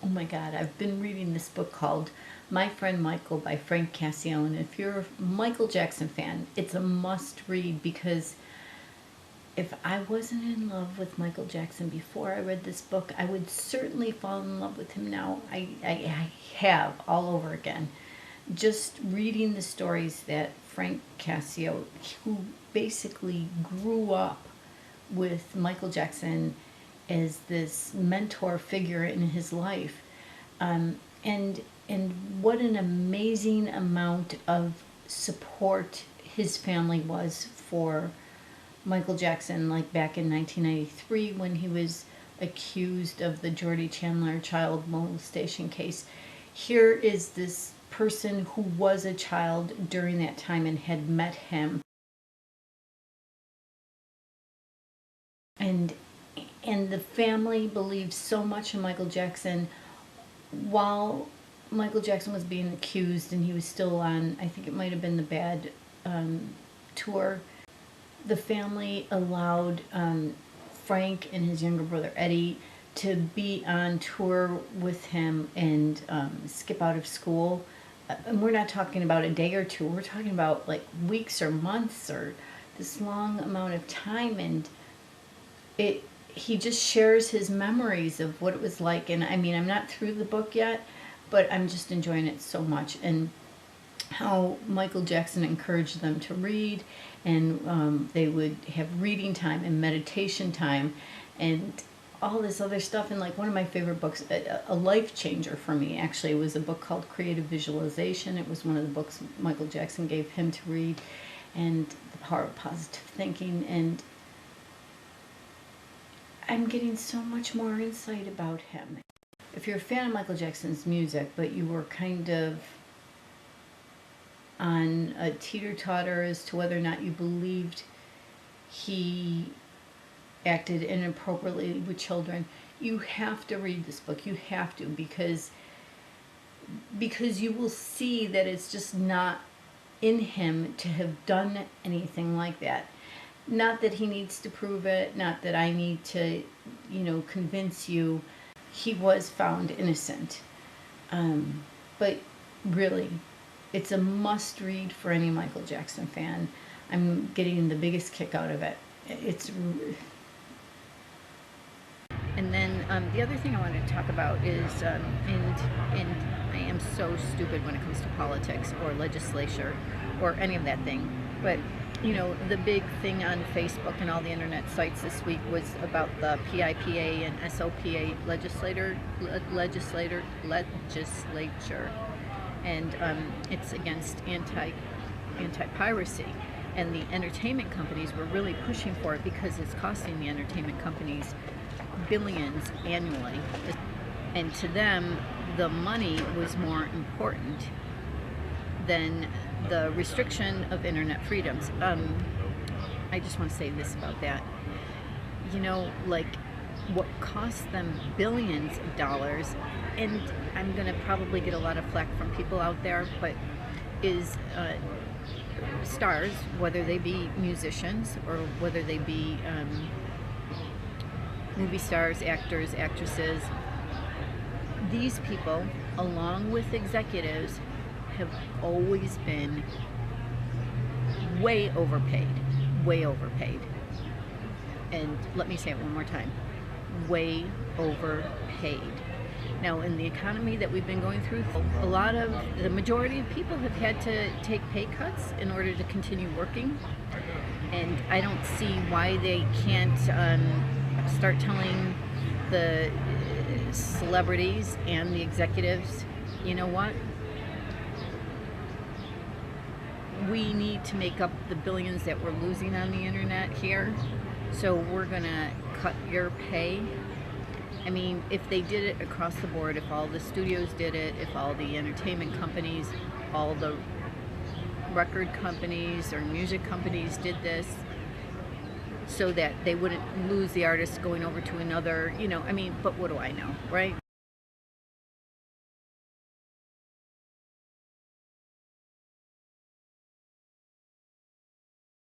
Oh my God, I've been reading this book called My Friend Michael by Frank Cascio. And if you're a Michael Jackson fan, it's a must read because if I wasn't in love with Michael Jackson before I read this book, I would certainly fall in love with him now. I have all over again. Just reading the stories that Frank Cascio, who basically grew up with Michael Jackson as this mentor figure in his life, um, and what an amazing amount of support his family was for Michael Jackson, like back in 1993 when he was accused of the Jordy Chandler child molestation case. Here is this person who was a child during that time and had met him, and the family believed so much in Michael Jackson while Michael Jackson was being accused and he was still on, I think it might have been the Bad tour. The family allowed Frank and his younger brother Eddie to be on tour with him and skip out of school. And we're not talking about a day or two, we're talking about like weeks or months or this long amount of time. And he just shares his memories of what it was like. And I mean, I'm not through the book yet, but I'm just enjoying it so much. And how Michael Jackson encouraged them to read, and they would have reading time and meditation time and all this other stuff. And like one of my favorite books, a life changer for me actually, was a book called Creative Visualization. It was one of the books Michael Jackson gave him to read, and The Power of Positive Thinking. And I'm getting so much more insight about him. If you're a fan of Michael Jackson's music, but you were kind of on a teeter-totter as to whether or not you believed he acted inappropriately with children, you have to read this book. You have to, because you will see that it's just not in him to have done anything like that. Not that he needs to prove it, not that I need to, convince you. He was found innocent. But really, it's a must read for any Michael Jackson fan. I'm getting the biggest kick out of it. And then the other thing I wanted to talk about is, and I am so stupid when it comes to politics or legislature or any of that thing, but the big thing on Facebook and all the internet sites this week was about the PIPA and SOPA legislature, and it's against anti-piracy. And the entertainment companies were really pushing for it because it's costing the entertainment companies billions annually. And to them, the money was more important than the restriction of internet freedoms. I just want to say this about that. Like what costs them billions of dollars, and I'm going to probably get a lot of flack from people out there, but is stars, whether they be musicians or whether they be movie stars, actors, actresses, these people, along with executives, have always been way overpaid. And let me say it one more time, way overpaid. Now, in the economy that we've been going through, the majority of people have had to take pay cuts in order to continue working. And I don't see why they can't start telling the celebrities and the executives, you know what? We need to make up the billions that we're losing on the internet here, so we're gonna cut your pay. I mean, if they did it across the board, if all the studios did it, if all the entertainment companies, all the record companies or music companies did this, so that they wouldn't lose the artist going over to another, but what do I know, right?